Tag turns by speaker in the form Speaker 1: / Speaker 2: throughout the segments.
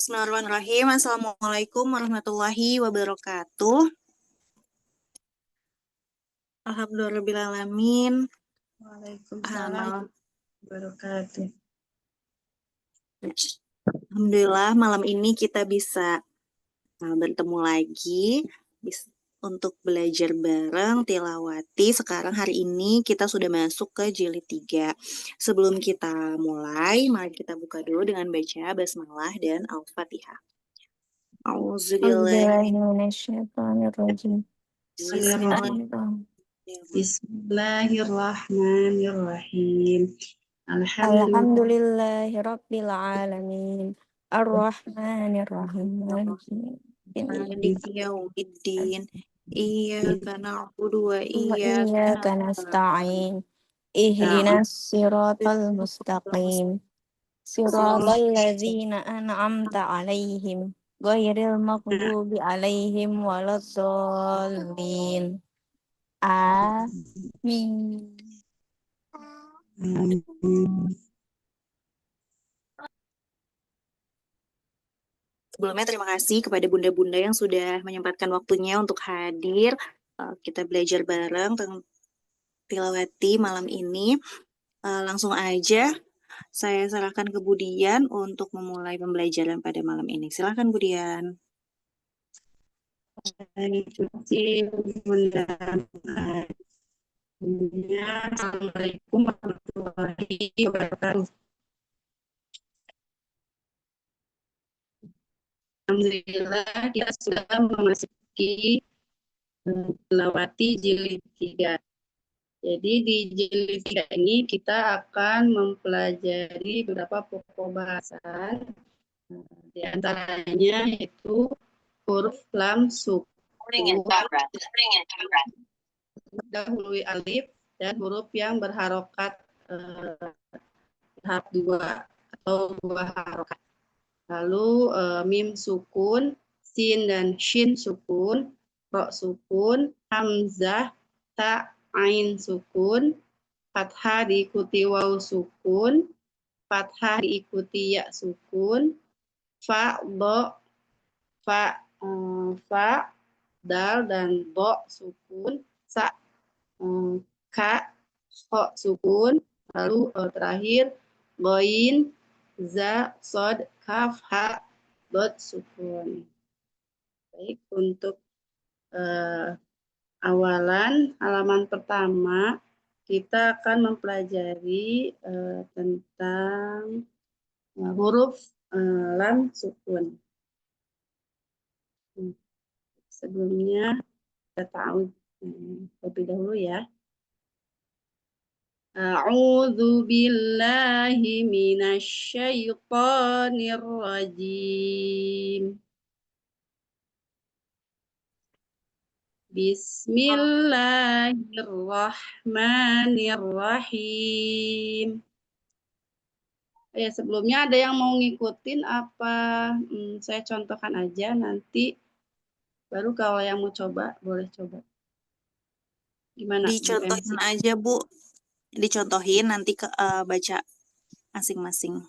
Speaker 1: Bismillahirrahmanirrahim. Assalamualaikum warahmatullahi wabarakatuh. Alhamdulillahirrahmanirrahim.
Speaker 2: Waalaikumsalam wabarakatuh.
Speaker 1: Alhamdulillah malam ini kita bisa bertemu lagi untuk belajar bareng tilawati. Sekarang hari ini kita sudah masuk ke jilid 3. Sebelum kita mulai, mari kita buka dulu dengan baca basmalah dan al-fatihah. Auzubillahi
Speaker 2: Bismillahirrahmanirrahim.
Speaker 1: Bismillahirrahmanirrahim.
Speaker 2: Bismillahirrahmanirrahim.
Speaker 3: Alhamdulillahirabbil alamin. Ar-Rahmanir-Rahim.
Speaker 1: Maliki yaumiddin. Iyyaka na'budu wa iyyaka
Speaker 3: Iyyaka nasta'in. Ihdinas siratal mustaqim. Siratal ladzina an'amta 'alaihim ghairil maghdubi 'alaihim waladdallin. Amin.
Speaker 1: Sebelumnya terima kasih kepada bunda-bunda yang sudah menyempatkan waktunya untuk hadir. Kita belajar bareng tentang tilawati malam ini. Langsung aja saya serahkan ke Budian untuk memulai pembelajaran pada malam ini. Silakan Budian.
Speaker 2: Assalamualaikum warahmatullahi wabarakatuh. Alhamdulillah kita sudah memasuki tilawati jilid 3. Jadi di jilid 3 ini kita akan mempelajari beberapa pokok bahasan. Di antaranya yaitu huruf lam sukun, dahului alif, dan huruf yang berharokat tahap 2 atau 2 harokat. Lalu mim sukun, sin dan shin sukun, ro sukun, hamzah, ta, ain sukun, fathah diikuti waw sukun, fathah diikuti ya sukun, fa, do, fa, dal dan do sukun, sa, ka, ho sukun, lalu terakhir goin, za, sod, kaf, ha, dot sukun. Baik, untuk awalan halaman pertama kita akan mempelajari tentang huruf lam sukun. Sebelumnya kita tahu lebih dahulu ya. A'udzu billahi minasyaitonir rajim. Bismillahirrahmanirrahim. Ya, sebelumnya ada yang mau ngikutin apa? Saya contohkan aja, nanti baru kalau yang mau coba boleh coba. Gimana?
Speaker 1: Dicontohin aja Bu. Dicontohin nanti baca masing-masing.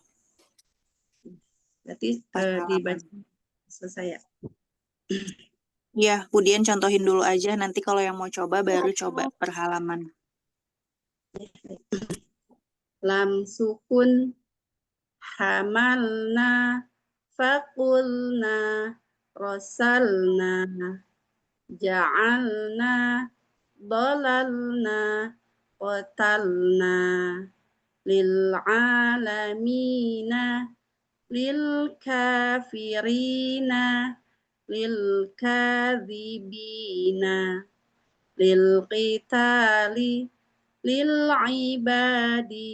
Speaker 2: Berarti dibaca selesai ya?
Speaker 1: Ya, Budian contohin dulu aja. Nanti kalau yang mau coba baru coba per halaman.
Speaker 2: Lam sukun, hamalna, fakulna, rosalna, ja'alna, dolalna, qatalna, lil'alamina, lilkafirina, lilkadzibina, lilqitali, lil'ibadi,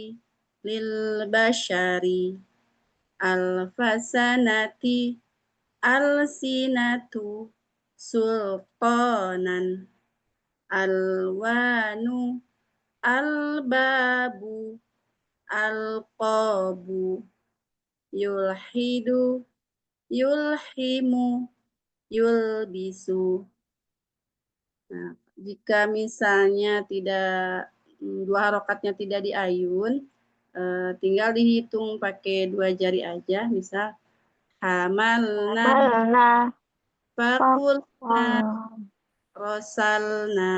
Speaker 2: lilbashari, alfasanati, alsinatu, sultanan, alwanu, albabu, alqabu, yulhidu, yulhimu, yulbisu. Nah, jika misalnya tidak dua harokatnya tidak diayun, tinggal dihitung pakai 2 jari aja. Misal hamalna,
Speaker 3: Hamalna.
Speaker 2: fakulna,
Speaker 3: Fakul.
Speaker 2: rosalna.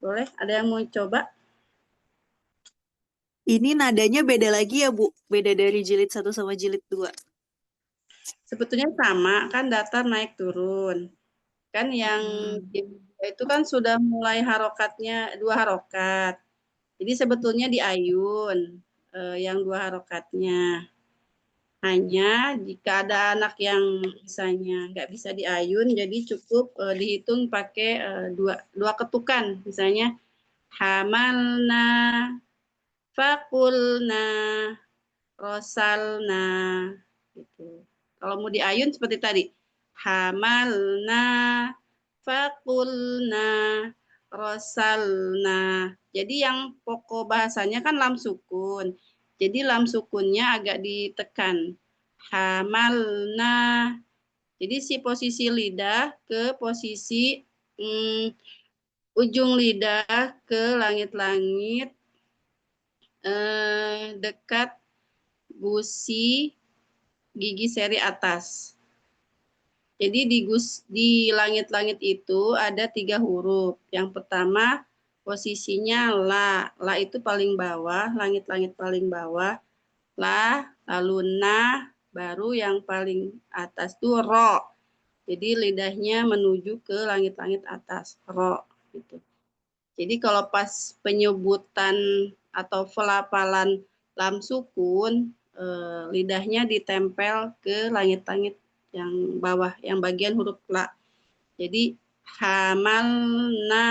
Speaker 2: Boleh? Ada yang mau coba?
Speaker 1: Ini nadanya beda lagi ya, Bu? Beda dari jilid 1 sama jilid 2.
Speaker 2: Sebetulnya sama, kan datar naik turun. Kan yang itu kan sudah mulai harokatnya 2 harokat. Jadi sebetulnya di ayun yang 2 harokatnya. Hanya jika ada anak yang misalnya nggak bisa di ayun, jadi cukup dihitung pakai dua ketukan. Misalnya hamalna, fakulna, rosalna. Gitu. Kalau mau di ayun seperti tadi. Hamalna, fakulna, rosalna. Jadi yang pokok bahasanya kan lam sukun. Jadi lam sukunnya agak ditekan. Hamalna. Jadi si posisi lidah ke posisi ujung lidah ke langit-langit dekat gusi gigi seri atas. Jadi di langit-langit itu ada 3 huruf. Yang pertama posisinya la. La itu paling bawah, langit-langit paling bawah. La, lalu na, baru yang paling atas itu ro. Jadi lidahnya menuju ke langit-langit atas, ro. Gitu. Jadi kalau pas penyebutan atau pelafalan lam sukun, lidahnya ditempel ke langit-langit yang bawah, yang bagian huruf la. Jadi hamalna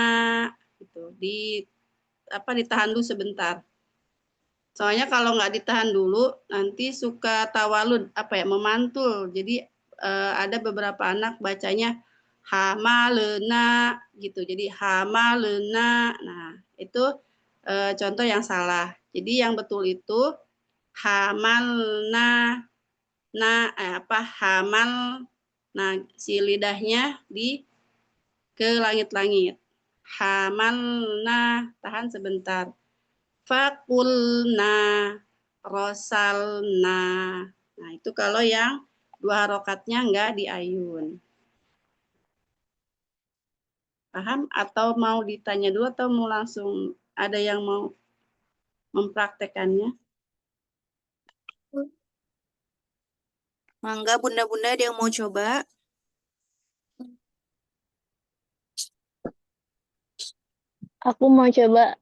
Speaker 2: gitu. Ditahan dulu sebentar. Soalnya kalau nggak ditahan dulu nanti suka tawalud, memantul. Jadi ada beberapa anak bacanya hamalena gitu. Jadi hamalena. Nah, itu contoh yang salah. Jadi yang betul itu hamalna, hamal. Nah, si lidahnya ke langit-langit. Hamalna, tahan sebentar. Fakulna, rosalna. Nah, itu kalau yang 2 harokatnya enggak di ayun. Paham? Atau mau ditanya dulu atau mau langsung ada yang mau mempraktekannya?
Speaker 1: Mangga bunda-bunda ada yang mau coba?
Speaker 3: Aku mau coba.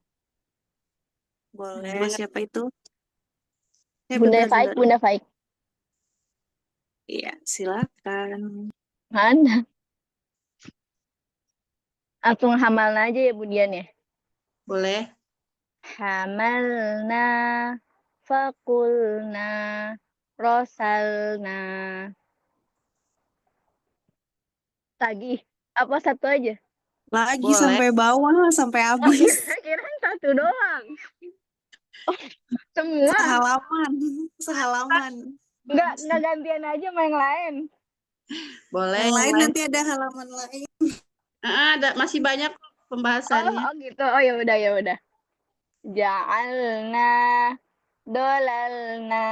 Speaker 1: Boleh, siapa itu? Saya
Speaker 3: Bunda
Speaker 1: bentar,
Speaker 3: Faik,
Speaker 1: bentar.
Speaker 3: Bunda Faik.
Speaker 1: Iya, silakan.
Speaker 3: Mana? Langsung hamalna aja ya Budian ya.
Speaker 2: Boleh.
Speaker 3: Hamalna, fakulna, rosalna. Lagi. Apa satu aja?
Speaker 1: Lagi
Speaker 2: Boleh.
Speaker 1: sampai bawah, sampai
Speaker 3: Oh,
Speaker 1: habis.
Speaker 3: kirain satu doang. Oh, semua.
Speaker 1: Sehalaman, sehalaman.
Speaker 3: Enggak gantian aja sama yang lain.
Speaker 2: Boleh,
Speaker 1: Yang
Speaker 2: yang
Speaker 1: lain
Speaker 2: lain.
Speaker 1: nanti ada halaman lain.
Speaker 2: Ada masih banyak pembahasannya.
Speaker 3: Oh gitu. Oh ya udah ya udah. Ja'alna, dolalna,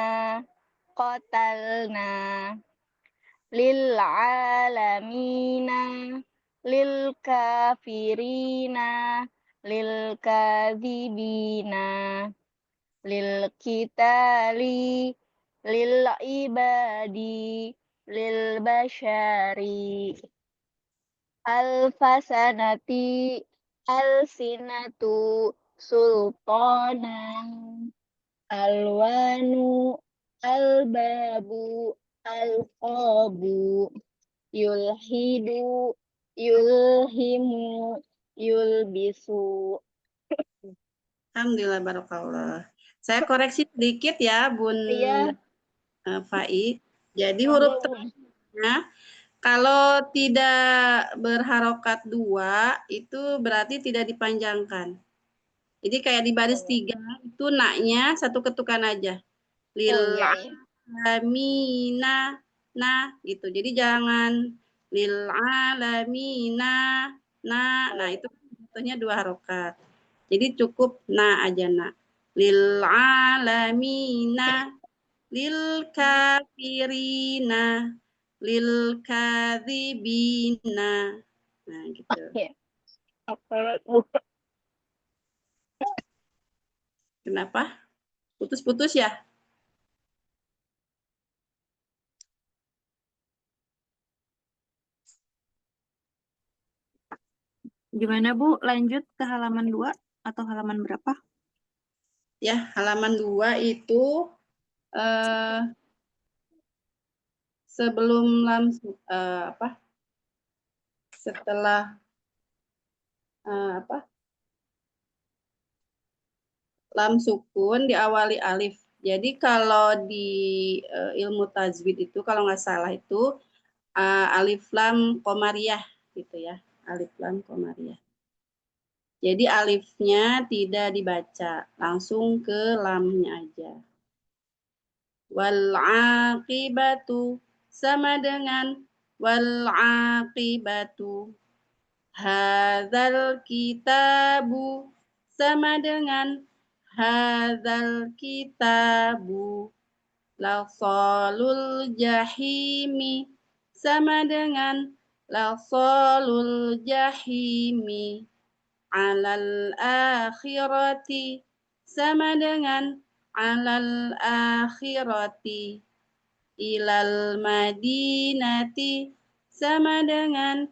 Speaker 3: qatalna, lil alamina, lil kafirina, lil kadzibina, lil kitali, lil ibadi, lil basyari, alfasanati, alsinatu, sultanan, alwanu, albabu, alqabu, yulhidu, yulhimu, yulbisu.
Speaker 2: Alhamdulillah barokallah. Saya koreksi sedikit ya, Bun
Speaker 3: Iya,
Speaker 2: Fai. Jadi huruf
Speaker 3: monggo Bun.
Speaker 2: tengahnya kalau tidak berharokat 2 itu berarti tidak dipanjangkan. Jadi kayak di baris 3 itu naknya satu ketukan aja.
Speaker 3: Oh
Speaker 2: Lil
Speaker 3: iya iya.
Speaker 2: alamina, nah gitu. Jadi jangan lil alamina, nah itu contohnya 2 harokat. Jadi cukup na aja na. Lil alamina, lil kafirina, lil kadzibina. Nah, gitu.
Speaker 3: Oke. Apa?
Speaker 2: Kenapa? Putus-putus ya?
Speaker 1: Gimana Bu? Lanjut ke halaman 2 atau halaman berapa?
Speaker 2: Ya, halaman 2 itu sebelum apa? Setelah apa? Lam sukun diawali alif. Jadi kalau di ilmu tajwid itu kalau nggak salah itu alif lam komariah gitu ya. Alif lam komariah. Jadi alifnya tidak dibaca, langsung ke lamnya aja. Wal aqibatu sama dengan wal aqibatu. Hadzal kitabu sama dengan hadzal kitabu. Lasalul jahimi sama dengan lasalul jahimi. Alal akhirati sama dengan alal akhirati. Ilal madinati sama dengan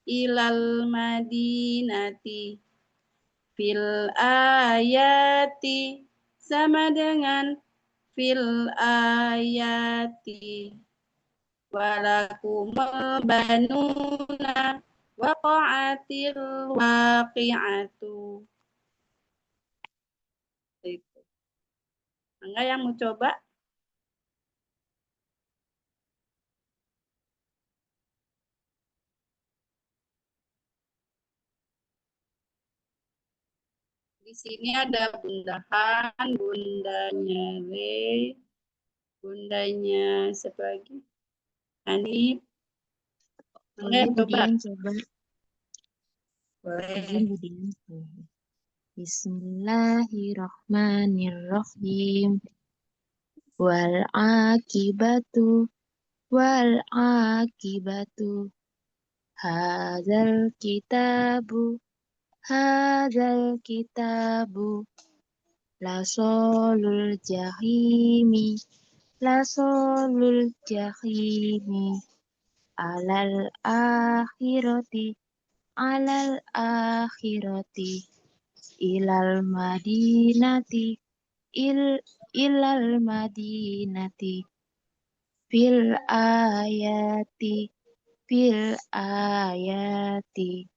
Speaker 2: ilal madinati. Fil ayati sama dengan fil ayati. Walakumul banuna waqa'atil waqi'atu. Itu. Enggak yang mau coba? Di sini ada bundahan, bundanya Re, bundanya siapa lagi? Hanif. Enggak yang coba?
Speaker 4: Coba.
Speaker 2: Boleh.
Speaker 4: Izin Budian. Bismillahirrahmanirrahim. Wal akibatu hadzal kitabu lasolul jahimi alal akhirati ilal madinati fil ayati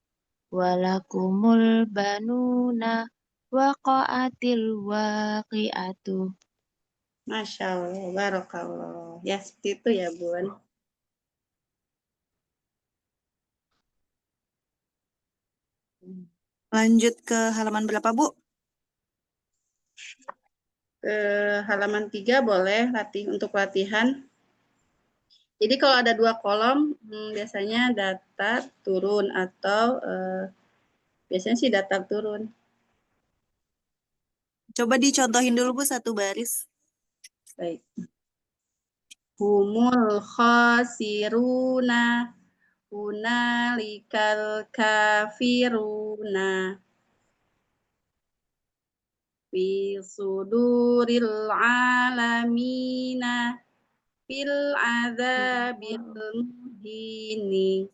Speaker 4: walakumul banuna waqa'atil waqi'atu.
Speaker 2: Masya Allah, barakallah. Ya, seperti itu ya, Bun.
Speaker 1: Lanjut ke halaman berapa Bu?
Speaker 2: Ke halaman 3 boleh untuk latihan. Jadi kalau ada 2 kolom, biasanya datar turun atau biasanya sih datar turun.
Speaker 1: Coba dicontohin dulu Bu satu baris.
Speaker 2: Baik. Humul khasiruna hunalikal kafiruna fi suduril alamina fil azabil muhini.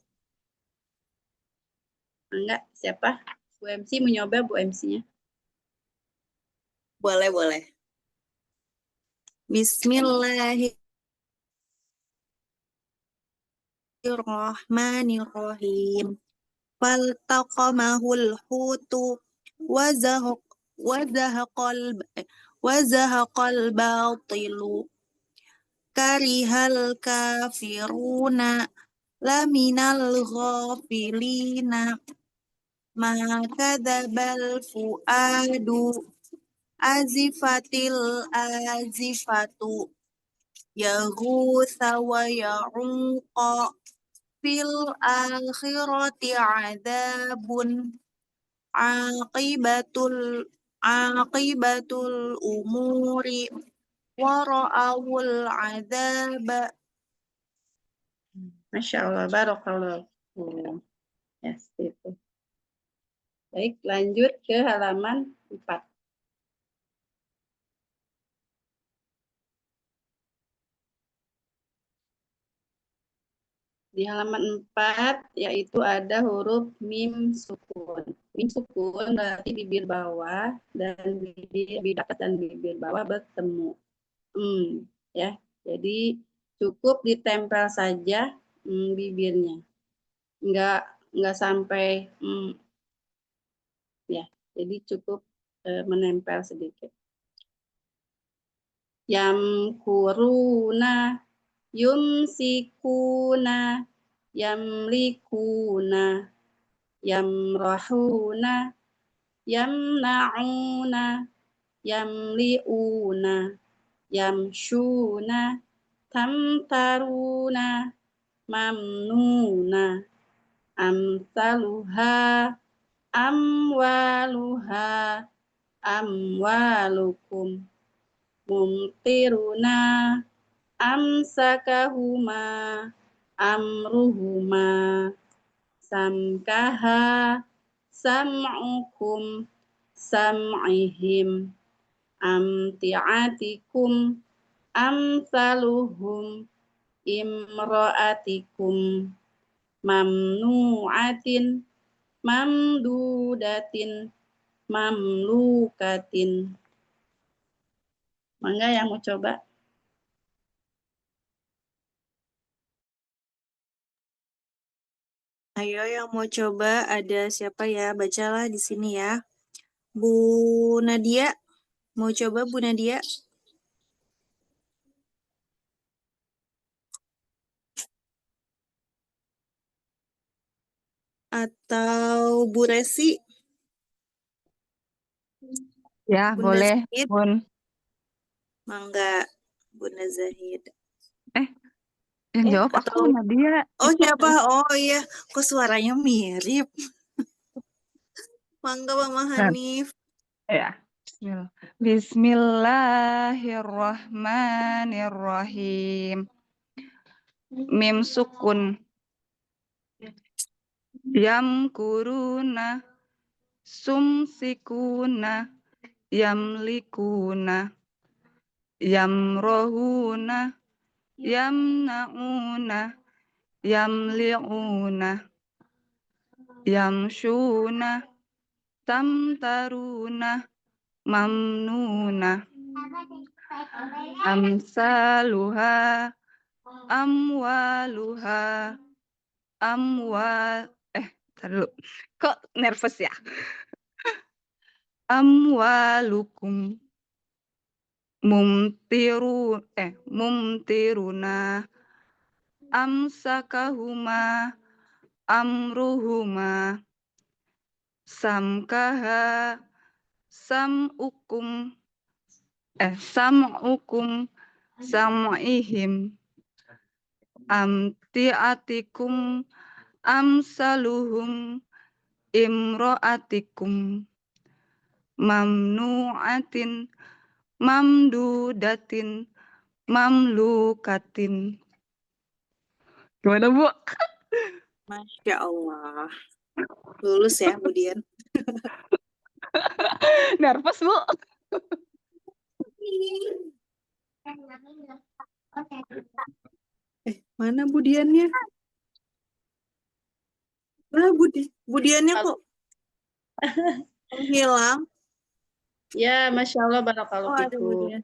Speaker 2: Enggak, siapa? Bu MC mencoba Bu MC-nya.
Speaker 1: Boleh. Bismillahirrahmanirrahim. Faltaqamahul hutu wazahaqal batilu karihal kafiruna laminal ghafilina ma kadzabal fuadu azifatu yaghutha wa ya'uqa fil akhirati adzabun aqibatul umuri Wara'awul adzaba.
Speaker 2: Masya Allah, barakallahu. Ya, itu. Baik, lanjut ke halaman 4. Di halaman 4, yaitu ada huruf mim sukun. Mim sukun berarti bibir bawah dan bibir atas dan bibir bawah bertemu. Ya, jadi cukup ditempel saja bibirnya. Enggak sampai ya. Jadi cukup menempel sedikit. Yamkuruna, yumsikuna, yamlikuna, yamrahuna, yamna'una, yamli'una, yamshuna, tamtaruna, mamnuna, amsaluha, amwaluha, amwalukum, mumtiruna, amsakahuma, amruhuma, samkaha, sam'ukum, sam'ihim, amti'atikum, amsaluhum, imra'atikum, mamnu'atin, mamdudatin, mamlukatin. Mangga yang mau coba?
Speaker 1: Ayo yang mau coba, ada siapa ya? Bacalah di sini ya. Bu Nadia, mau coba Bu Nadia? Atau Bu Resi?
Speaker 3: Ya,
Speaker 1: Bunda
Speaker 3: boleh,
Speaker 1: Zahid?
Speaker 3: Bun.
Speaker 1: Mangga, Bunda Zahid.
Speaker 3: Yang jawab aku,
Speaker 1: Atau
Speaker 3: Nadia.
Speaker 1: oh siapa? Oh iya, kok suaranya mirip. Mangga Mama Hanif.
Speaker 3: Ya. Bismillahirrahmanirrahim. Mim sukun. Yamkuruna, sumsikuna, yamlikuna, yamrohuna, yamnauna, yamli'una, yamshuna, tamtaruna, mamnuna, amsaluha, amwaluha, dulu. Kok nervous ya? Amwalukum, mumtiruna, amsakahuma, amruhuma, samkaha, sam'ukum, sam'ihim, amti'atikum, amsaluhum, imro'atikum, mamnu'atin, mamdudatin, mamlukatin. Gimana, Bu?
Speaker 1: Masya Allah. Lulus ya, Bu Dian.
Speaker 3: Nervous, Bu.
Speaker 1: Mana Bu Diannya? Bu Diannya kok hilang?
Speaker 2: Ya, Masya Allah,
Speaker 1: Oh,
Speaker 2: barakallahu
Speaker 1: ada Bu
Speaker 2: fikum.
Speaker 1: Dian.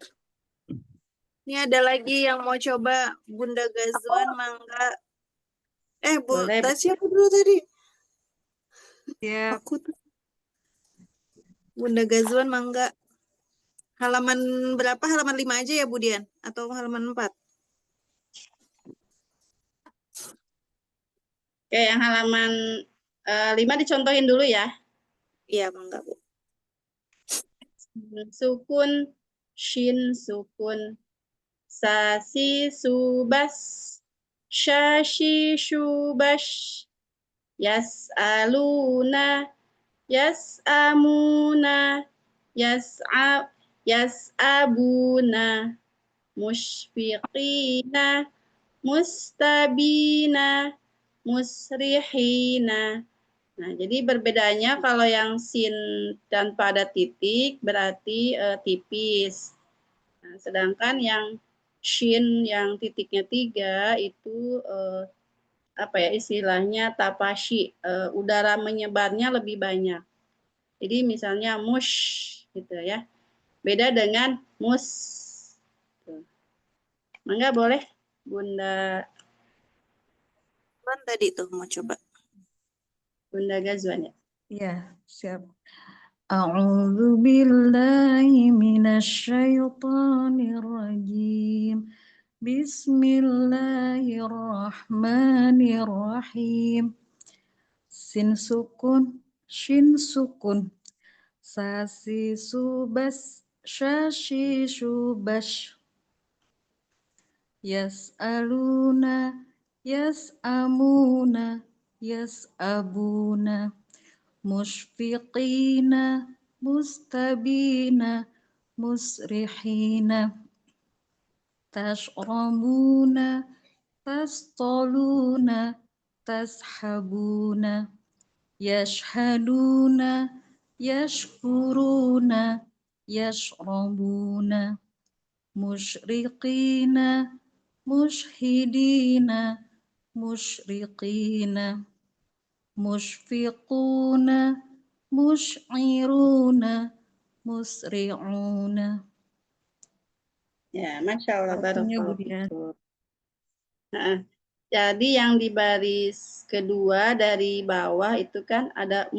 Speaker 1: Ini ada lagi yang mau coba Bunda Gazwan, Mangga. Bu,
Speaker 2: Boleh.
Speaker 1: siapa dulu tadi?
Speaker 3: Ya.
Speaker 1: Aku tuh. Bunda Gazwan, Mangga. Halaman berapa? Halaman 5 aja ya, Bu Dian? Atau halaman 4?
Speaker 2: Oke, yang halaman 5 dicontohin dulu ya.
Speaker 1: Iya, Mangga, Bu.
Speaker 2: Sukun, shin sukun, sasi subas, syashi syubash, yas'aluna, yas'amuna, yas'abuna, musyfiqina, mustabina, musrihina. Nah, jadi berbedanya kalau yang sin tanpa ada titik berarti tipis. Nah, sedangkan yang shin yang titiknya 3 itu apa ya istilahnya tapashi, udara menyebarnya lebih banyak. Jadi misalnya mush gitu ya. Beda dengan mus. Mangga boleh Bunda
Speaker 1: Tadi tuh mau coba.
Speaker 2: Gazwan ya.
Speaker 5: Ya, siap. A'udzu billahi minasyaitonir rajim. Bismillahirrahmanirrahim. Sin sukun, shin sukun. Sasi subas, syashi subas. Yas'aluna, yas'amuna, yas'abuna. Musyfiqina, mustabina, musrihina, tashrabuna, tastoluna, tashabuna, yashhaduna, yashkuruna, yashrabuna, musyriqina, musyhidina, musyriqina, musyfiquna, musy'iruna, musri'una.
Speaker 2: Ya, Masya Allah.
Speaker 5: Artinya
Speaker 2: Barakallahu
Speaker 5: Budian.
Speaker 2: fikum. Nah, jadi yang di baris kedua dari bawah itu kan ada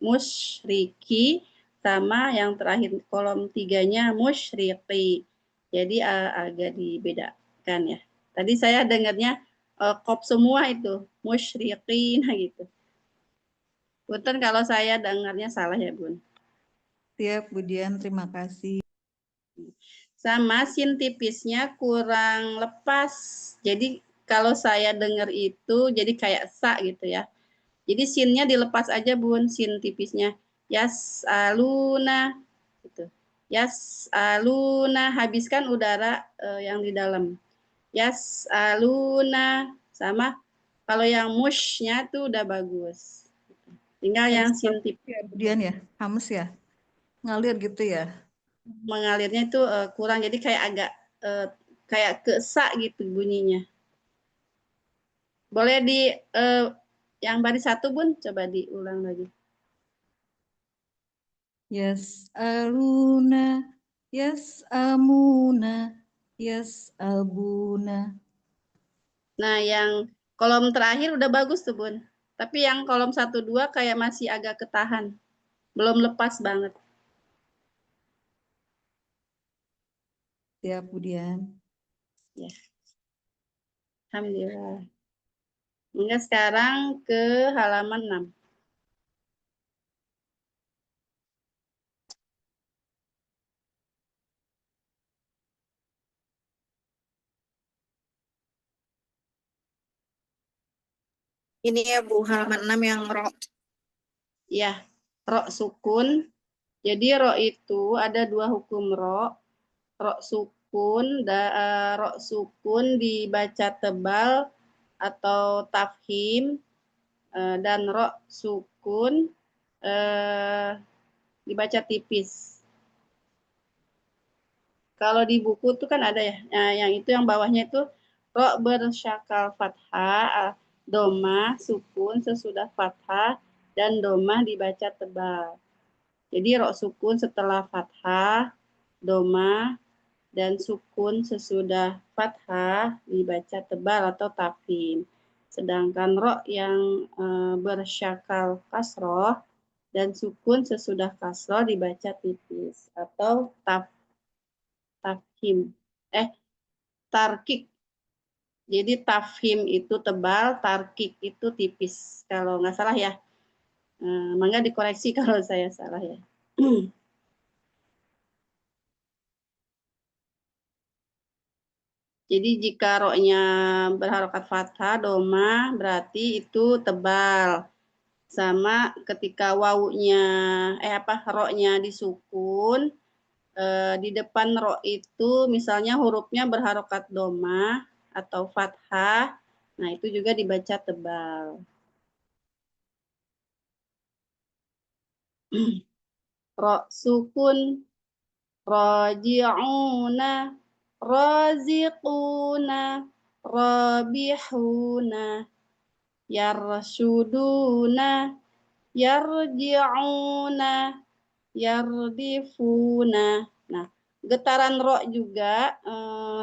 Speaker 2: musyriki, sama yang terakhir kolom 3-nya musyriki. Jadi agak dibedakan ya. Tadi saya dengarnya kop semua itu, musyriki, nah gitu. Punten kalau saya dengarnya salah ya Bun.
Speaker 5: Siap Budian, terima kasih.
Speaker 2: Sama sin tipisnya kurang lepas. Jadi kalau saya dengar itu jadi kayak sa gitu ya. Jadi sinnya dilepas aja Bun, sin tipisnya. Yas'aluna gitu. Yas'aluna, habiskan udara yang di dalam. Yas'aluna, sama kalau yang mushnya tuh udah bagus. Tinggal yang sin tipis
Speaker 5: Ya, Budian ya, hamus ya, ngalir gitu ya.
Speaker 2: mengalirnya itu kurang, jadi kayak agak kayak kesak gitu bunyinya. Boleh di yang baris 1 Bun, coba diulang lagi.
Speaker 5: Yas'aluna, yas'amuna, yas'abuna.
Speaker 2: Nah, yang kolom terakhir udah bagus tuh Bun. Tapi yang kolom 1, 2 kayak masih agak ketahan. Belum lepas banget.
Speaker 5: Siap Budian.
Speaker 2: Ya. Alhamdulillah. Enggak, sekarang ke halaman 6.
Speaker 1: Ini ya Bu, halaman 6 yang ro.
Speaker 2: Ya, ro sukun. Jadi ro itu ada 2 hukum ro. Ro sukun, ro sukun dibaca tebal atau tafhim, dan ro sukun dibaca tipis. Kalau di buku itu kan ada ya, yang itu yang bawahnya itu ro bersyakal fathah, doma sukun sesudah fathah, dan doma dibaca tebal. Jadi ro sukun setelah fathah, doma, dan sukun sesudah fathah dibaca tebal atau tafhim. Sedangkan ro yang bersyakal kasroh dan sukun sesudah kasroh dibaca tipis atau tafhim. Tarkik. Jadi tafhim itu tebal, tarkik itu tipis. Kalau nggak salah ya. Mangga dikoreksi kalau saya salah ya. Jadi jika roknya berharokat fathah, doma, berarti itu tebal. Sama ketika wawunya, roknya disukun, Di depan ro itu misalnya hurufnya berharokat domah atau fathah, nah itu juga dibaca tebal. Ro sukun, raji'una, raziquna, rabihuna, yarshuduna, yarji'una, yardifuna. Nah, getaran ro juga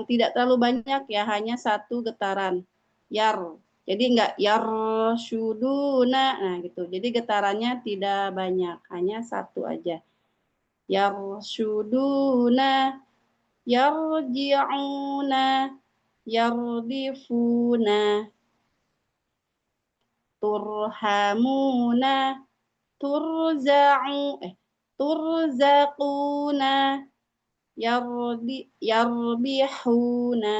Speaker 2: tidak terlalu banyak ya, hanya satu getaran. Yar. Jadi enggak yarshuduna. Nah, gitu. Jadi getarannya tidak banyak, hanya satu aja. Yarshuduna, yarji'una, yardifuna, turhamuna, turzaquna, yarbihuna,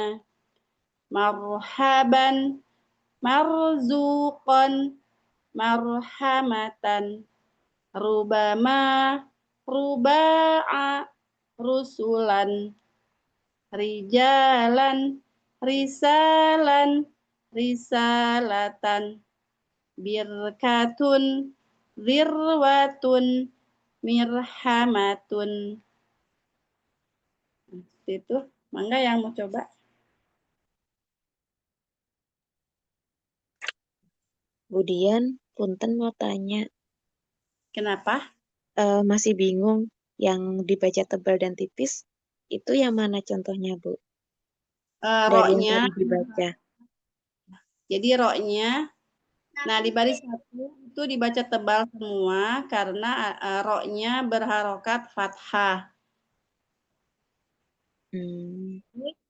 Speaker 2: marhaban, marzuqan, marhamatan, rubama, ruba'a, rusulan, rijalan, risalan, risalatan, birkatun, zirwatun, mirhamatun. Seperti itu. Mangga yang mau coba.
Speaker 4: Kemudian, punten mau tanya,
Speaker 2: Kenapa?
Speaker 4: masih bingung yang dibaca tebal dan tipis, itu yang mana contohnya, Bu? Dari yang
Speaker 2: Roknya,
Speaker 4: tadi dibaca.
Speaker 2: jadi roknya, nah di baris satu itu dibaca tebal semua karena roknya berharokat fathah.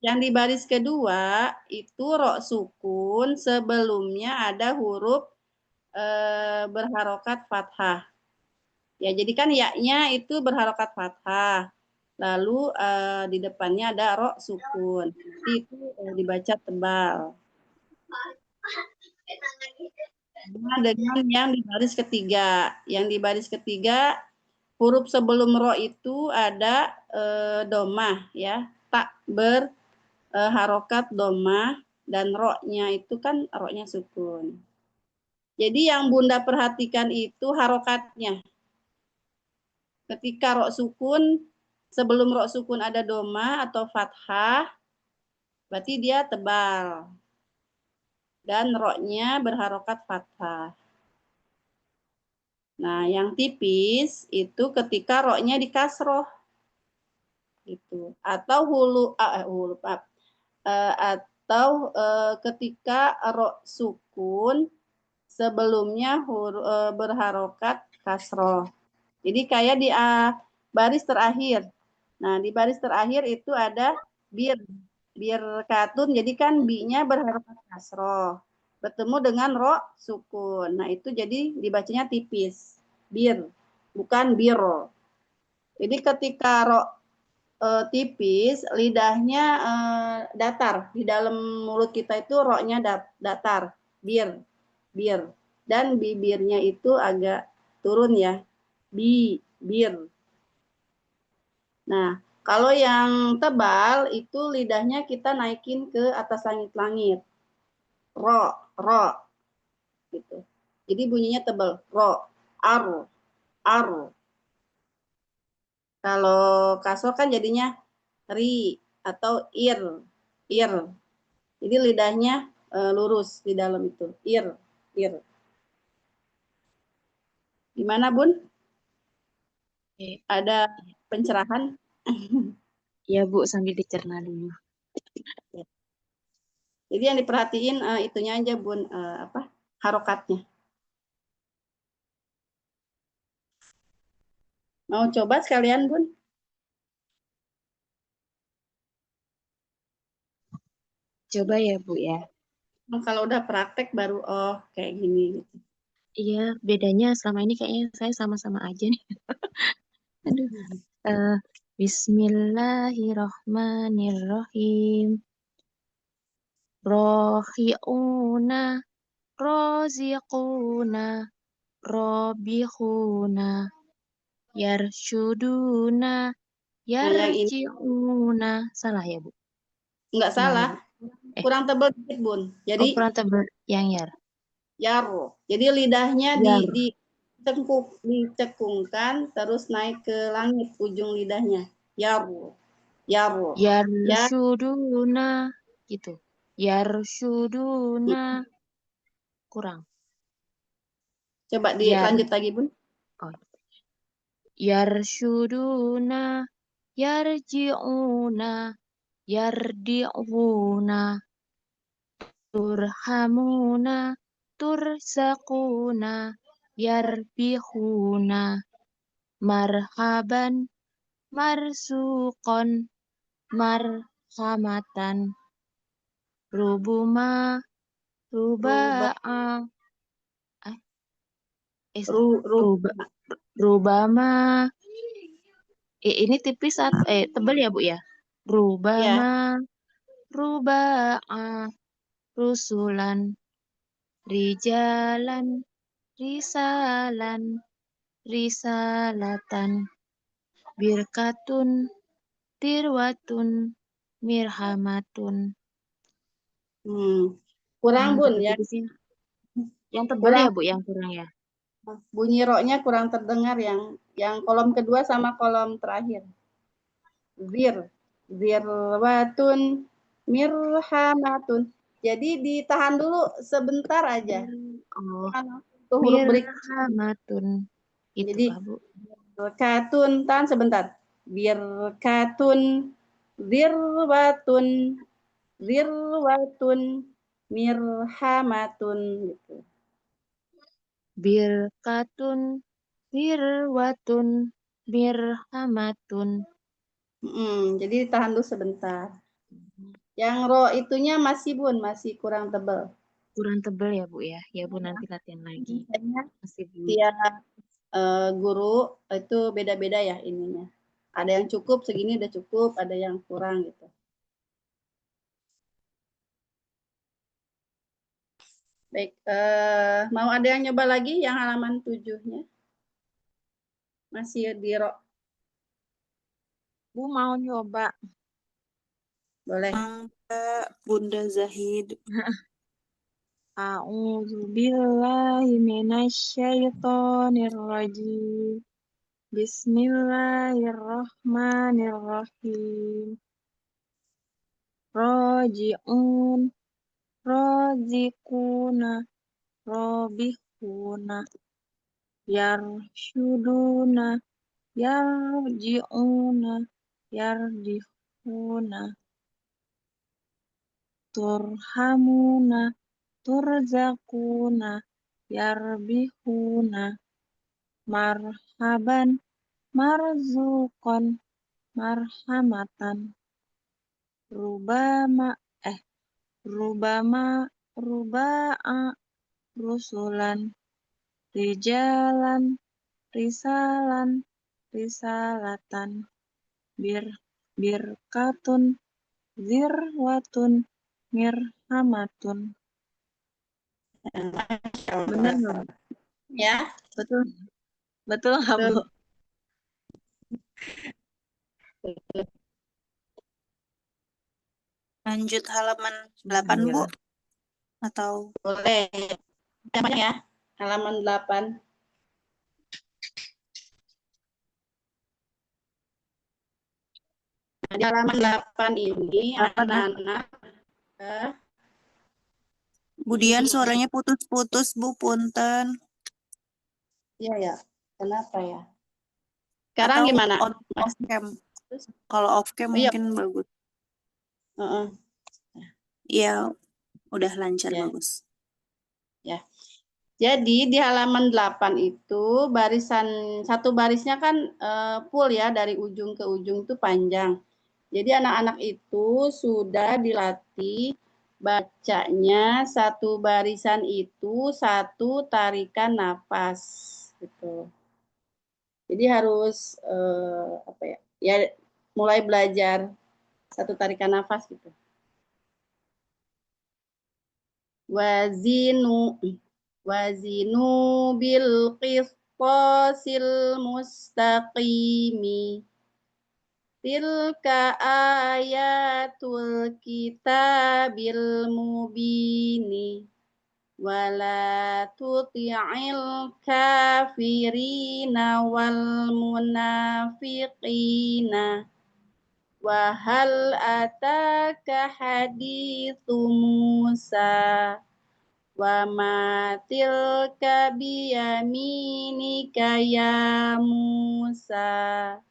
Speaker 2: Yang di baris kedua itu rok sukun, sebelumnya ada huruf berharokat fathah. Ya, jadi kan ya-nya itu berharokat fathah. Lalu di depannya ada rok sukun. Jadi itu dibaca tebal. Sama dengan yang di baris ketiga. Yang di baris ketiga huruf sebelum ro itu ada domah ya. Tak berharokat domah dan ro-nya itu kan ro-nya sukun. Jadi yang Bunda perhatikan itu harokatnya. Ketika ro sukun, sebelum ro sukun ada doma atau fathah, berarti dia tebal. Dan ro-nya berharokat fathah. Nah, yang tipis itu ketika ro-nya di kasroh. Gitu. Atau ketika ro sukun sebelumnya berharokat kasroh. Jadi kayak di baris terakhir. Nah, di baris terakhir itu ada bir katun, jadi kan bi-nya berharokat kasroh. Bertemu dengan ro sukun. Nah, itu jadi dibacanya tipis. Bir, bukan biro. Jadi ketika ro tipis, lidahnya datar. Di dalam mulut kita itu ro-nya datar. Bir, bir. Dan bibirnya itu agak turun ya. Bir. Nah, kalau yang tebal itu lidahnya kita naikin ke atas langit-langit. Ro. Gitu. Jadi bunyinya tebal. Ro, ar. Kalau kasro kan jadinya ri atau ir. Jadi lidahnya lurus di dalam itu. Ir. Gimana, Bun? Ada pencerahan?
Speaker 4: Ya, Bu, sambil dicerna dulu.
Speaker 2: Jadi yang diperhatiin itunya aja, Bun, harokatnya. Mau coba sekalian, Bun?
Speaker 4: Coba ya, Bu, ya.
Speaker 2: Kalau udah praktek baru kayak gini gitu.
Speaker 4: Iya, bedanya selama ini kayaknya saya sama-sama aja nih. Aduh. Bismillahirrahmanirrahim. Rohi'una, roziquna, robihuna, yarshuduna,
Speaker 2: yang ini
Speaker 4: Yarji'una. Salah ya, Bu?
Speaker 2: enggak
Speaker 4: Gimana,
Speaker 2: salah,
Speaker 4: Bu?
Speaker 2: kurang tebal dikit, Bun.
Speaker 4: Oh,
Speaker 2: Jadi
Speaker 4: kurang tebal yang yar.
Speaker 2: yaro. Jadi lidahnya
Speaker 4: Yar.
Speaker 2: dicekungkan terus naik ke langit ujung lidahnya. Yaro. Yaro. Ya,
Speaker 4: Yarsyuduna. Gitu. Yarsyuduna. Kurang.
Speaker 2: coba
Speaker 4: Yar.
Speaker 2: dilanjut lagi, Bun.
Speaker 4: Oh. Yarsyuduna. Yarji'una. Yardi'una. Turhamuna. Tursakuna. Yarbihuna. Marhaban. Marsukon. Marhamatan. Rubuma. Ruba'a. Rubama. Ini tipis tebal ya, Bu ya? Rubama. Ruba'a. Rusulan. Rijalan. Risalan. Risalatan. Birkatun. Tirwatun. Mirhamatun.
Speaker 2: Kurang, Bun, ya.
Speaker 4: Tipisnya. Yang tebal ya, Bu, yang kurang ya?
Speaker 2: Bunyi roknya kurang terdengar yang kolom kedua sama kolom terakhir. Zirwatun, mirhamatun. Jadi ditahan dulu sebentar aja.
Speaker 4: Oh,
Speaker 2: Itu huruf
Speaker 4: mirhamatun. Itu
Speaker 2: Jadi,
Speaker 4: kah, Bu?
Speaker 2: Birkatun, tahan sebentar. Birkatun, zirwatun, mirhamatun gitu.
Speaker 4: Birkatun, birwatun, mirhamatun.
Speaker 2: Jadi tahan dulu sebentar. Yang ro itunya masih, Bun, masih kurang tebal.
Speaker 4: Kurang tebal ya, Bu ya? Ya, Bu, nanti latihan lagi. Masih
Speaker 2: Tiap guru itu beda-beda ya ininya. Ada yang cukup segini udah cukup, ada yang kurang gitu. Baik, mau ada yang nyoba lagi yang halaman 7-nya? Masih di ro.
Speaker 4: Bu mau nyoba.
Speaker 2: Boleh.
Speaker 1: Bunda Zahid.
Speaker 4: A'udzu billahi minasyaitonir rajim. Bismillahirrahmanirrahim. Raji'un, razikuna, robihuna, yarsyuduna, yarji'una, yardihuna, turhamuna, turzakuna, yarbihuna, marhaban, marzukon, marhamatan, rubama, ruba'a, rusulan, rijalan, risalan, risalatan, birkatun, zirwatun, mirhamatun. Benar nggak, Bu?
Speaker 2: Ya.
Speaker 4: Betul. Betul nggak, Bu?
Speaker 1: Lanjut halaman 8,
Speaker 4: Iya.
Speaker 1: Bu. Atau
Speaker 2: Boleh. Namanya ya. Halaman 8. Nah, di halaman 8 ini anak-anak
Speaker 1: Budian suaranya putus-putus, Bu, punten.
Speaker 2: Iya ya. Kenapa ya? Sekarang
Speaker 1: Atau
Speaker 2: gimana?
Speaker 1: off cam. Kalau off cam mungkin bagus. Iya, udah lancar, bagus.
Speaker 2: Ya. Jadi di halaman 8 itu satu barisnya kan full ya, dari ujung ke ujung itu panjang. Jadi anak-anak itu sudah dilatih bacanya satu barisan itu satu tarikan napas gitu. Jadi harus ya mulai belajar satu tarikan nafas gitu. Wazinu bil qisṭasil mustaqimi. Tilka ayatul kitabil mubini. Wala tuti'il kafirina wal munafiqina. Wa hal ataka hadithu Musa. Wa ma tilka biyaminika ya Musa.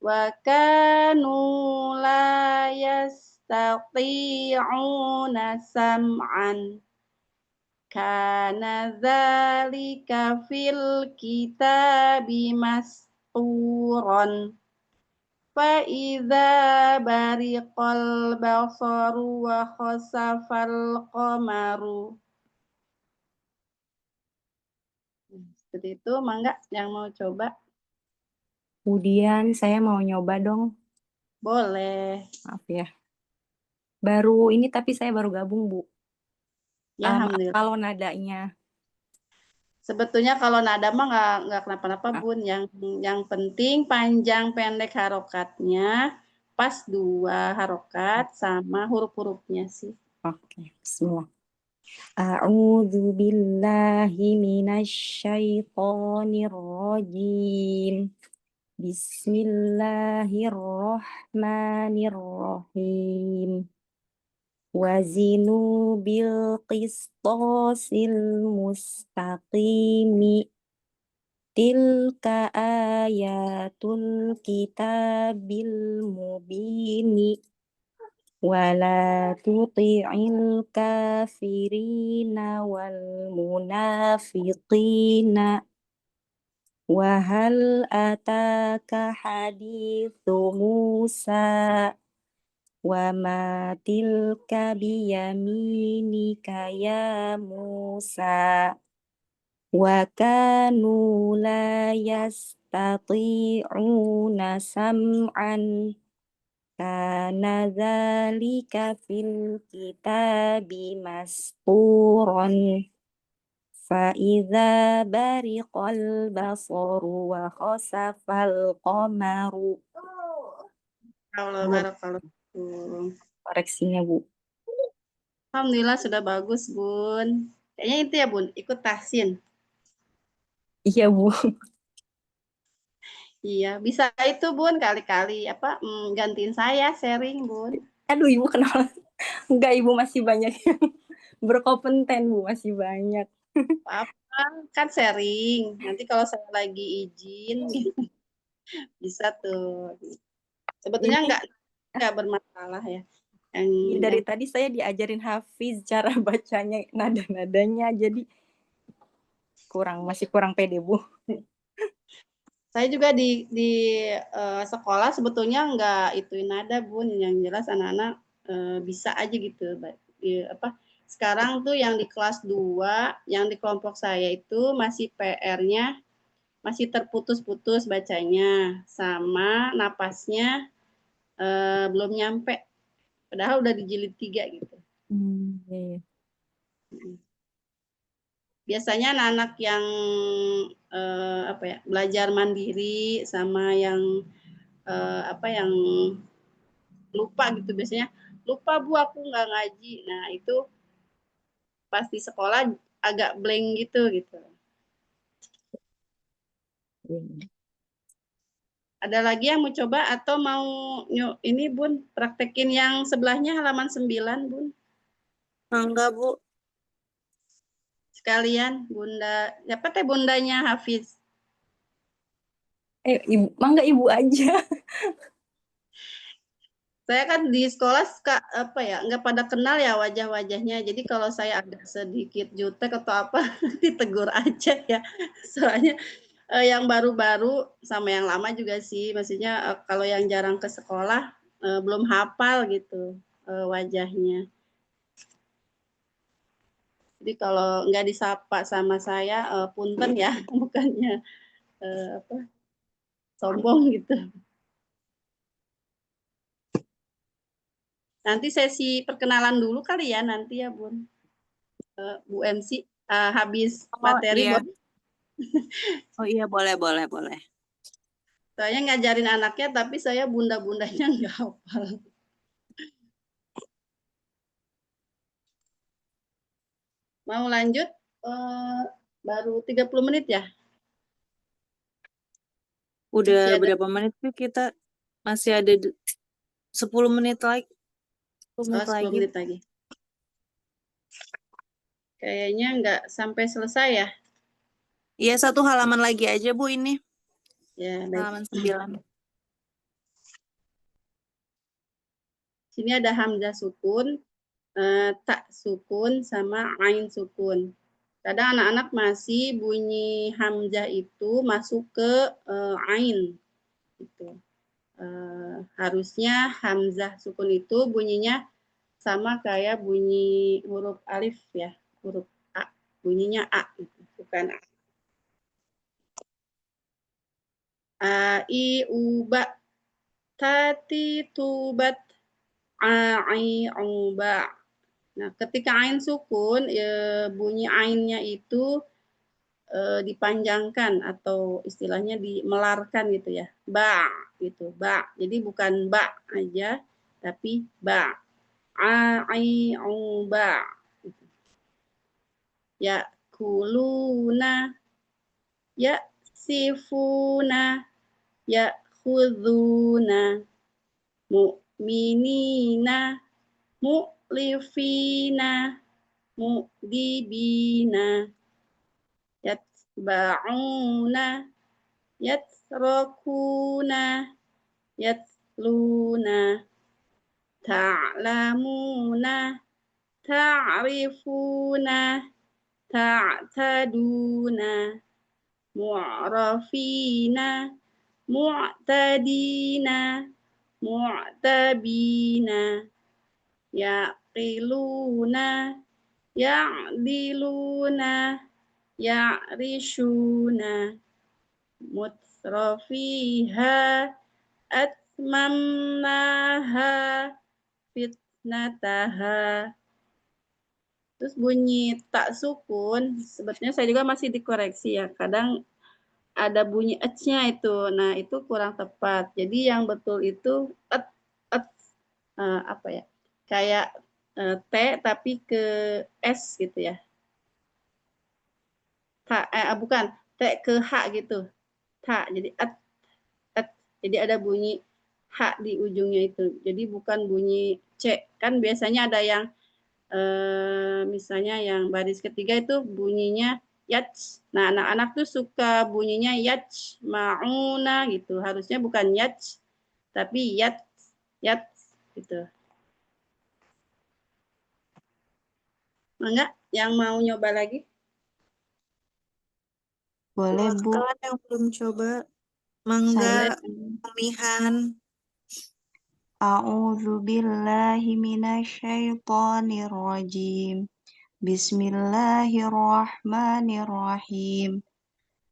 Speaker 2: Wa kanu la yastati'una sam'an. Kana dzalika fil kitabi mas'uron. Fa idza bariqal basaru wa khasafal qamaru. Seperti itu, Mangga yang mau coba?
Speaker 6: Kemudian saya mau nyoba dong.
Speaker 2: Boleh.
Speaker 6: Maaf ya. Baru ini tapi saya baru gabung, Bu.
Speaker 2: Ya,
Speaker 6: Maaf
Speaker 2: alhamdulillah.
Speaker 6: kalau nadanya.
Speaker 2: Sebetulnya kalau nada mah nggak kenapa-napa, Bun. Yang penting panjang pendek harokatnya, pas 2 harokat sama huruf-hurufnya sih.
Speaker 6: Oke, bismillah. A'udzu billahi minasyaitonir rajim. Bismillahirrahmanirrahim. Wazinu bil qistasil mustaqimi. Tilka ayatul kitabil mubini. Wala tuti'il kafirina wal munafiqina. Wa hal ataka hadithu Musa. Wa ma tilka biyaminika ya Musa. Wa kanu la yastati'una sam'an. Kana dzalika fil kitabi mas'uron. Fa idza bariqal basaru wa khasafal qamaru.
Speaker 2: Kalau barakallahu.
Speaker 6: Koreksinya, Bu.
Speaker 2: Alhamdulillah sudah bagus, Bun. Kayaknya itu ya, Bun, ikut tahsin.
Speaker 6: Iya, Bu.
Speaker 2: Iya, bisa itu, Bun, kali-kali gantiin saya sharing, Bun.
Speaker 6: Aduh, Ibu kenal. Enggak, Ibu masih banyak yang berkompeten, Bu, masih banyak.
Speaker 2: Apa kan sharing. Nanti kalau saya lagi izin bisa tuh. Sebetulnya
Speaker 6: Ini
Speaker 2: enggak bermasalah ya.
Speaker 6: dari tadi saya diajarin Hafiz cara bacanya, nada-nadanya, jadi masih kurang pede, Bu.
Speaker 2: Saya juga di sekolah sebetulnya enggak ituin nada, Bun. Yang jelas anak-anak bisa aja gitu. Sekarang tuh yang di kelas 2, yang di kelompok saya itu masih PR-nya masih terputus-putus bacanya, sama napasnya belum nyampe. Padahal udah di jilid 3 gitu.
Speaker 6: Iya.
Speaker 2: Biasanya anak-anak yang belajar mandiri sama yang yang lupa gitu, biasanya lupa Bu aku nggak ngaji. Nah itu pas di sekolah agak blank gitu. Ada lagi yang mau coba atau mau ini Bun praktekin yang sebelahnya halaman 9, Bun?
Speaker 1: Enggak, Bu.
Speaker 2: Sekalian Bunda, siapa teh bundanya Hafiz?
Speaker 6: Ibu, mangga Ibu aja.
Speaker 2: Saya kan di sekolah nggak pada kenal ya wajah-wajahnya. Jadi kalau saya agak sedikit jutek atau apa, ditegur aja ya. Soalnya yang baru-baru sama yang lama juga sih. Maksudnya kalau yang jarang ke sekolah belum hafal gitu wajahnya. Jadi kalau nggak disapa sama saya, punten ya, bukannya sombong gitu. Nanti sesi perkenalan dulu kali ya nanti ya, Bun. Bu MC, habis materi.
Speaker 1: Iya. Oh iya, boleh.
Speaker 2: Saya ngajarin anaknya, tapi saya bunda-bundanya nggak hafal. Mau lanjut? Baru 30 menit ya?
Speaker 1: Udah
Speaker 2: Masih ada
Speaker 1: berapa menit tuh kita? Masih ada 10 menit lagi. 10 menit
Speaker 2: 10
Speaker 1: lagi.
Speaker 2: menit lagi. Kayaknya nggak sampai selesai ya?
Speaker 1: Iya, 1 halaman lagi aja, Bu, ini.
Speaker 2: Ya, baik.
Speaker 1: Halaman 9.
Speaker 2: Sini ada hamzah sukun, tak sukun, sama ain sukun. Kadang anak-anak masih bunyi hamzah itu masuk ke ain. Gitu. Harusnya hamzah sukun itu bunyinya sama kayak bunyi huruf alif ya, huruf A. Bunyinya A, gitu. Bukan A. A, I, U, Ba. Tati, tubat, A, I, U, Ba. Nah, ketika ain sukun, bunyi ainnya itu dipanjangkan atau istilahnya dimelarkan gitu ya. Ba gitu, ba. Jadi bukan ba aja, tapi ba. A, I, U, Ba. Gitu. Ya kuluna, ya sifuna, ya khuduna, mu'minina, mu'lifina, mu'dibina, yatba'una, yatrakuna, yatluna, ta'lamuna, ta'rifuna, ta'taduna, mu'rafina, mu'tadina, mu'tabina, yaqiluna, ya'diluna, ya'rishuna, mutrafiha, atmamnaha, fitnataha. Terus bunyi tak sukun, sebetulnya saya juga masih dikoreksi ya. Kadang ada bunyi nya itu. Nah, itu kurang tepat. Jadi yang betul itu apa ya? Kayak T tapi ke S gitu ya. Bukan, T ke H gitu. T. Jadi jadi ada bunyi H di ujungnya itu. Jadi bukan bunyi C. Kan biasanya ada yang misalnya yang baris ketiga itu bunyinya yats. Nah, anak-anak tuh suka bunyinya yats, mauna gitu. Harusnya bukan yats, tapi yats gitu. Enggak? Yang mau nyoba lagi?
Speaker 4: Boleh, Bu.
Speaker 1: Silakan yang belum coba. Mangga, Umihan.
Speaker 4: A'udzu billahi minasyaitonir rajim. Bismillahirrahmanirrahim.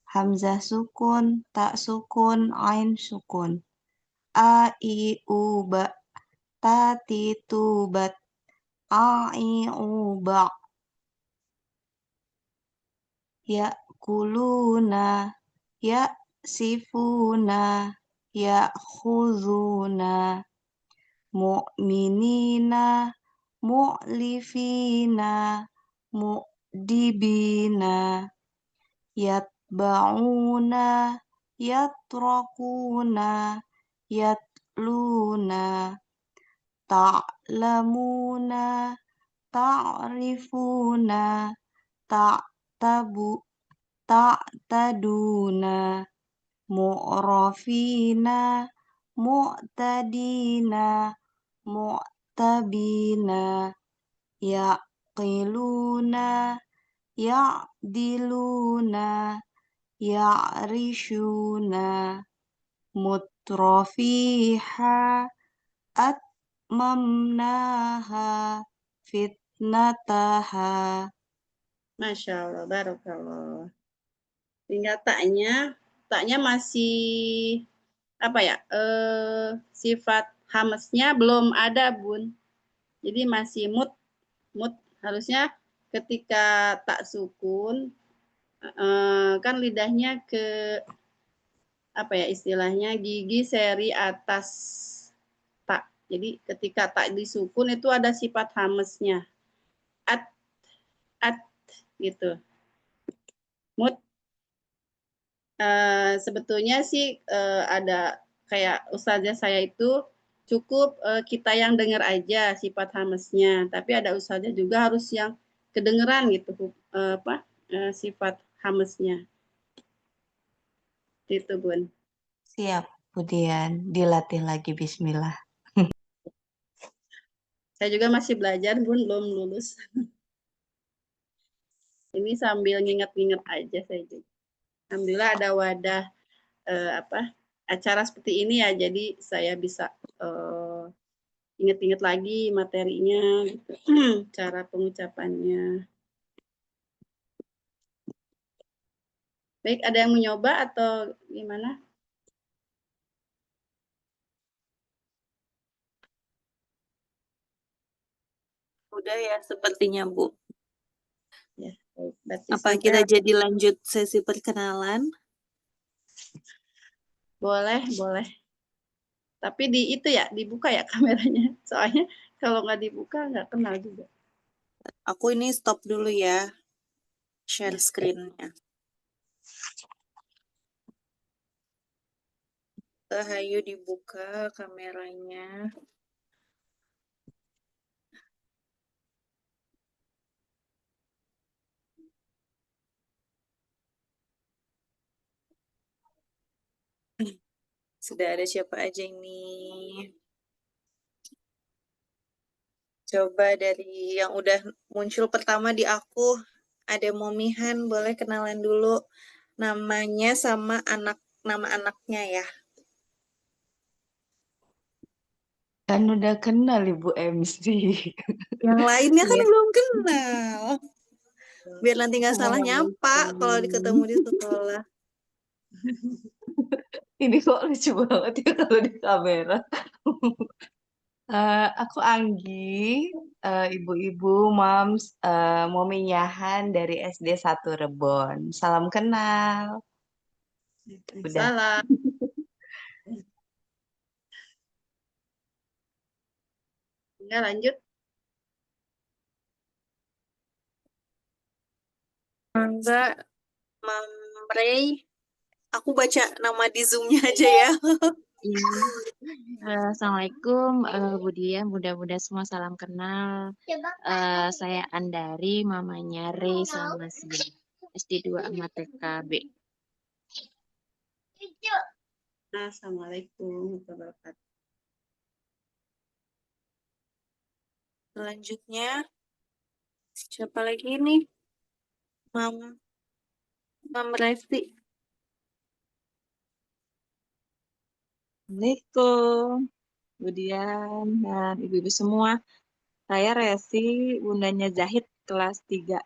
Speaker 4: Hamzah sukun, tak sukun, ain sukun. A, I, U, Ba. Tati, tubat. A, I, U, Ba. Ya, kuluna. Ya, sifuna. Ya, khuzuna. Mu'minina, mu'lifina, mu'dibina, yatba'una, yatrakuna, yatluna, ta'lamuna, ta'rifuna, ta'taduna, mu'rafina, mu'tadina, mu'tabina, yaqiluna, ya'diluna, ya'rishuna, mutrafiha, atmamnaha, fitnataha.
Speaker 2: Masya Allah, barakallah. Tinggal taknya masih apa ya? Sifat hamesnya belum ada, Bun. Jadi masih mut. Harusnya ketika tak sukun kan lidahnya ke apa ya istilahnya gigi seri atas tak. Jadi ketika tak disukun itu ada sifat hamesnya. At gitu. Mut sebetulnya sih ada kayak ustazah saya itu cukup kita yang dengar aja sifat hamesnya, tapi ada ustazah juga harus yang kedengeran gitu sifat hamesnya. Itu Bun.
Speaker 7: Siap, Budian. Dilatih lagi, bismillah.
Speaker 2: Saya juga masih belajar Bun, belum lulus. Ini sambil nginget-nginget aja saya juga. Alhamdulillah ada wadah acara seperti ini ya, jadi saya bisa inget-inget lagi materinya, gitu. Cara pengucapannya. Baik, ada yang mau nyoba atau gimana?
Speaker 1: Udah ya sepertinya Bu.
Speaker 2: Ya, baik. Berarti
Speaker 1: Apa
Speaker 2: saya
Speaker 1: kita jadi lanjut sesi perkenalan?
Speaker 2: boleh. Tapi itu ya, dibuka ya kameranya. Soalnya kalau nggak dibuka nggak kenal juga.
Speaker 1: Aku ini stop dulu ya. Share
Speaker 2: Ya.
Speaker 1: screen-nya. Ayo dibuka kameranya. Sudah ada siapa aja ini? Coba dari yang udah muncul pertama di aku. Ada Momihan, boleh kenalan dulu namanya sama nama anaknya ya.
Speaker 7: Kan udah kenal Ibu MC.
Speaker 1: Yang lainnya kan
Speaker 7: Iya.
Speaker 1: belum kenal. Biar nanti nggak salah nyapa kalau ketemu di sekolah.
Speaker 7: Ini kok lucu banget ya kalau di kamera. Aku Anggi, ibu-ibu, moms, Momi Nyahan dari SD 1 Rebon. Salam kenal. Udah.
Speaker 2: Salam. Enggak lanjut.
Speaker 1: Enggak, Mam Ray. Aku baca nama di Zoom-nya aja ya.
Speaker 4: Iya. Assalamualaikum, Budia. Mudah-mudahan semua salam kenal. Saya Andari, mamanya Rey sama Sia. SD 2 Ahmad TKB.
Speaker 2: Assalamualaikum warahmatullahi wabarakatuh.
Speaker 1: Selanjutnya, siapa lagi nih? Mam Resti.
Speaker 7: Assalamualaikum, Budian dan ibu-ibu semua. Saya Resi, bundanya Zahid kelas 3.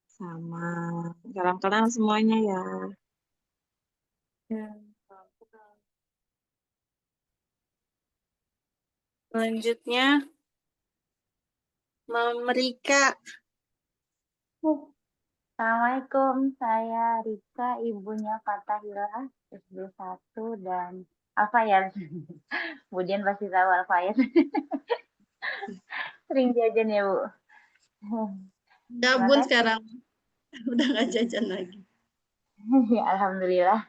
Speaker 7: Sama salam kenal semuanya ya.
Speaker 1: Selanjutnya, Mam Rika.
Speaker 8: Assalamualaikum, saya Rika, ibunya Fatahila, SD 1 dan Alfayat. Kemudian pasti tahu Alfayat. Sering jajan ya, Bu.
Speaker 2: Ya Bun, sekarang udah nggak jajan lagi.
Speaker 8: Ya, alhamdulillah.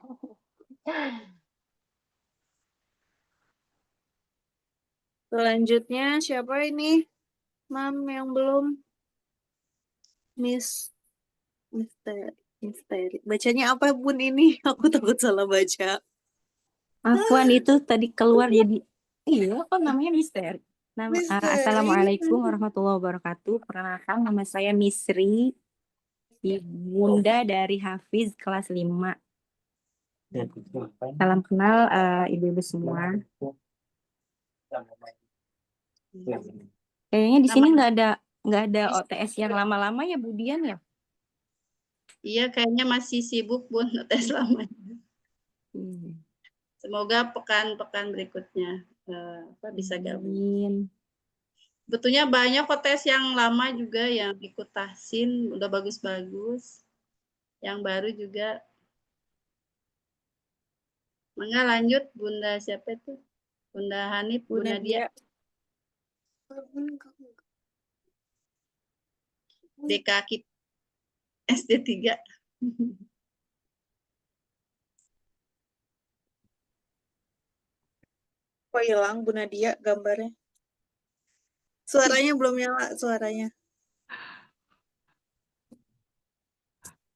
Speaker 1: Selanjutnya, siapa ini? Mam yang belum? Misteri. Bacanya apa Bun ini? Aku takut salah baca.
Speaker 6: Afwan itu tadi keluar jadi iya kok namanya Misteri.
Speaker 1: Misteri.
Speaker 6: Assalamualaikum warahmatullahi wabarakatuh. Perkenalkan nama saya Misri, ibunda dari Hafiz kelas 5. Salam kenal ibu-ibu semua. Kayaknya di sini nggak ada OTS yang lama-lama ya Budian ya?
Speaker 2: Iya, kayaknya masih sibuk Bun tes lamanya. Semoga pekan-pekan berikutnya bisa gabung. Betulnya banyak tes yang lama juga yang ikut tahsin, udah bagus-bagus. Yang baru juga Mangga lanjut Bunda siapa itu? Bunda Hanif,
Speaker 1: Bu
Speaker 2: Bunda Dia,
Speaker 1: Nadia.
Speaker 2: DK Kit SD 3.
Speaker 1: Kok hilang Bu Nadia gambarnya? Suaranya belum nyala, suaranya.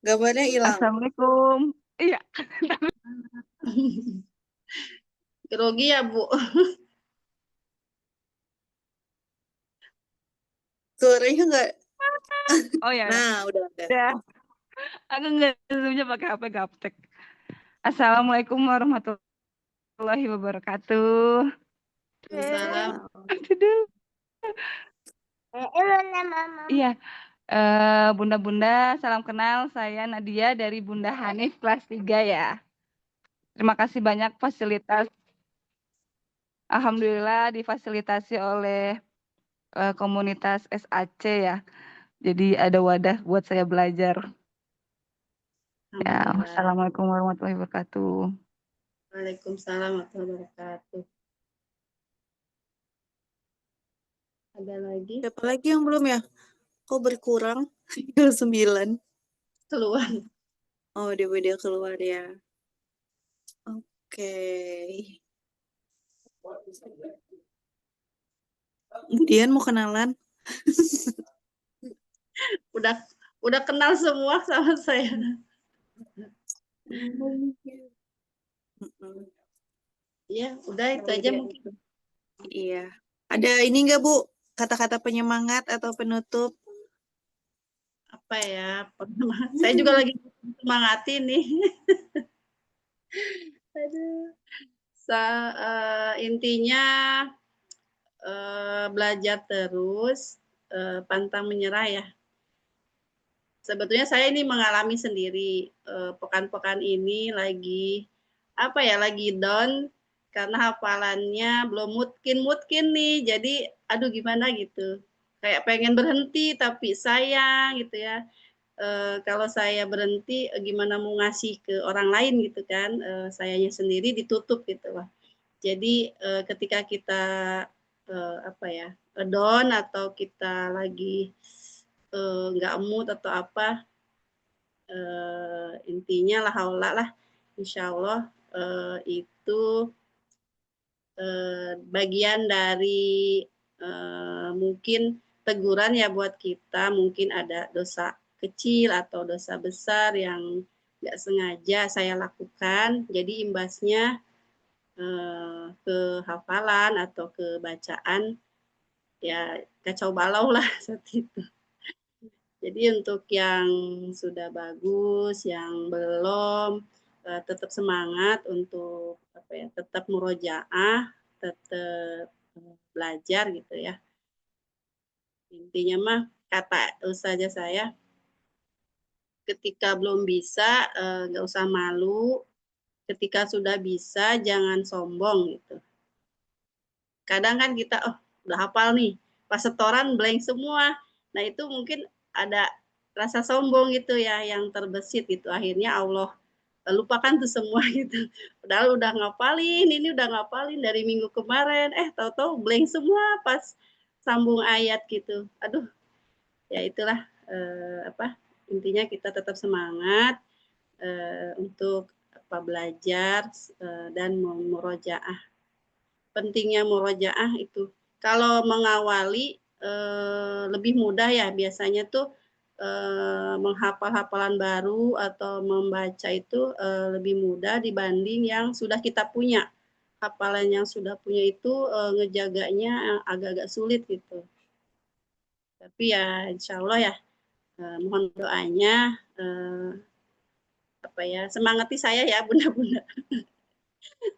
Speaker 1: Gambarnya hilang.
Speaker 3: Assalamualaikum. Iya.
Speaker 2: Grogi ya Bu.
Speaker 1: Suaranya enggak.
Speaker 3: Oh ya.
Speaker 1: Nah, udah.
Speaker 3: Udah. Aku nggak zoomnya pakai HP gaptek. Assalamualaikum warahmatullahi wabarakatuh.
Speaker 2: Salam.
Speaker 3: Aduh. Iya. Bunda-bunda, salam kenal. Saya Nadia dari Bunda Hanif kelas 3 ya. Terima kasih banyak fasilitas. Alhamdulillah difasilitasi oleh komunitas SAC ya. Jadi ada wadah buat saya belajar. Ya,
Speaker 2: Alhamdulillah.
Speaker 3: Assalamualaikum warahmatullahi wabarakatuh.
Speaker 2: Waalaikumsalam warahmatullahi wabarakatuh. Ada lagi?
Speaker 1: Siapa lagi yang belum ya? Kok berkurang? Tinggal 9.
Speaker 2: Keluar.
Speaker 1: Oh, dia keluar ya. Oke. Kemudian mau kenalan?
Speaker 2: Udah kenal semua sama saya. Iya, udah itu aja mungkin.
Speaker 1: Iya. Ada ini enggak Bu? Kata-kata penyemangat atau penutup?
Speaker 2: Apa ya? Saya juga lagi semangati nih. Aduh. Intinya belajar terus, pantang menyerah ya. Sebetulnya saya ini mengalami sendiri, pekan-pekan ini lagi lagi down karena hafalannya belum mungkin nih. Jadi aduh gimana gitu. Kayak pengen berhenti tapi sayang gitu ya. Kalau saya berhenti gimana mau ngasih ke orang lain gitu kan. Sayanya sendiri ditutup gitu lah. Jadi ketika kita down atau kita lagi nggak mood atau apa, intinya la haula lah, insya Allah itu bagian dari mungkin teguran ya buat kita, mungkin ada dosa kecil atau dosa besar yang nggak sengaja saya lakukan, jadi imbasnya ke hafalan atau ke bacaan ya kacau balau lah seperti itu. Jadi untuk yang sudah bagus, yang belum, tetap semangat untuk tetap murojaah, tetap belajar gitu ya. Intinya mah kata ustazah saya, ketika belum bisa nggak usah malu, ketika sudah bisa jangan sombong gitu. Kadang kan kita udah hafal nih, pas setoran blank semua. Nah itu mungkin ada rasa sombong gitu ya yang terbesit gitu. Akhirnya Allah lupakan tuh semua gitu. Padahal udah ngapalin, ini udah ngapalin dari minggu kemarin. Tahu-tahu blank semua pas sambung ayat gitu. Aduh, ya itulah intinya kita tetap semangat untuk belajar dan murojaah. Pentingnya murojaah itu. Kalau mengawali lebih mudah ya biasanya tuh menghafal hafalan baru atau membaca itu lebih mudah dibanding yang sudah kita punya. Hafalan yang sudah punya itu ngejaganya agak-agak sulit gitu. Tapi ya insya Allah ya mohon doanya semangati saya ya bunda-bunda.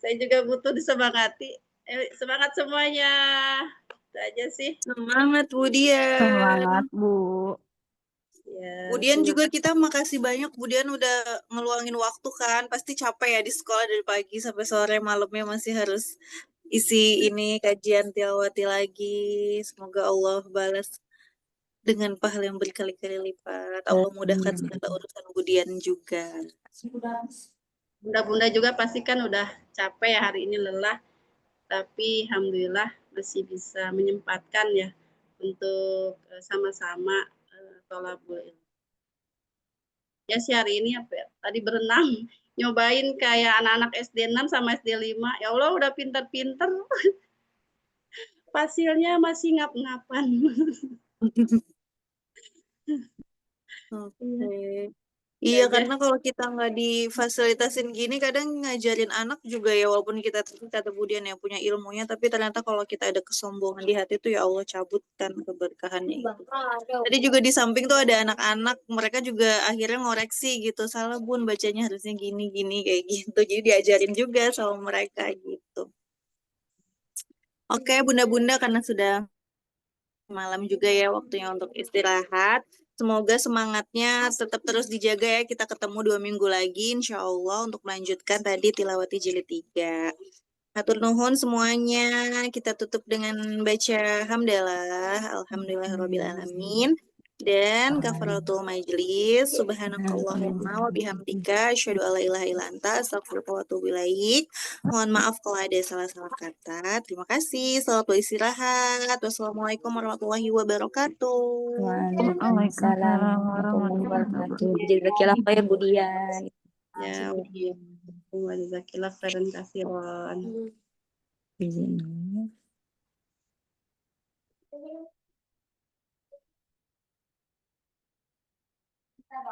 Speaker 2: Saya juga butuh disemangati. Semangat semuanya. Itu aja sih.
Speaker 1: Semangat Bu Dian.
Speaker 3: Semangat Bu.
Speaker 2: Ya,
Speaker 1: Bu Dian juga kita makasih banyak Bu Dian udah ngeluangin waktu kan. Pasti capek ya di sekolah dari pagi sampai sore, malamnya masih harus isi ini kajian tilawati lagi. Semoga Allah balas dengan pahala yang berkali-kali lipat. Allah mudahkan segala urusan Bu Dian juga.
Speaker 2: Bunda-bunda juga pasti kan udah capek ya hari ini, lelah. Tapi alhamdulillah masih bisa menyempatkan ya untuk sama-sama tholabul ilmi. Ya sih hari ini apa ya, tadi berenang, nyobain kayak anak-anak SD 6 sama SD 5. Ya Allah udah pinter-pinter. Pasilnya masih ngap-ngapan.
Speaker 1: Oke. Iya,
Speaker 2: Aja.
Speaker 1: karena kalau kita nggak difasilitasin gini, kadang ngajarin anak juga ya, walaupun kita kata Budian ya punya ilmunya, tapi ternyata kalau kita ada kesombongan di hati tuh ya Allah cabutkan keberkahannya itu. Tadi juga di samping tuh ada anak-anak, mereka juga akhirnya ngoreksi gitu, salah Bun bacanya harusnya gini-gini kayak gitu. Jadi diajarin juga sama mereka gitu. Oke, bunda-bunda karena sudah malam juga ya waktunya untuk istirahat. Semoga semangatnya tetap terus dijaga ya. Kita ketemu 2 minggu lagi insya Allah untuk melanjutkan tadi tilawati jilid 3. Hatur nuhun semuanya. Kita tutup dengan baca hamdalah. Alhamdulillahirabbil alamin. Dan kafaratul majlis. Subhanakallahumma wa bihamdika asyhadu alla ilaha illa anta astaghfiruka wa atubu ilaik. Mohon maaf kalau ada salah-salah kata. Terima kasih. Selamat beristirahat. Wassalamualaikum warahmatullahi wabarakatuh.
Speaker 6: Waalaikumsalam warahmatullahi wabarakatuh. Jazakallah khair Budian.
Speaker 2: Ya, wa jazakillah khairan katsiran.
Speaker 6: Izin.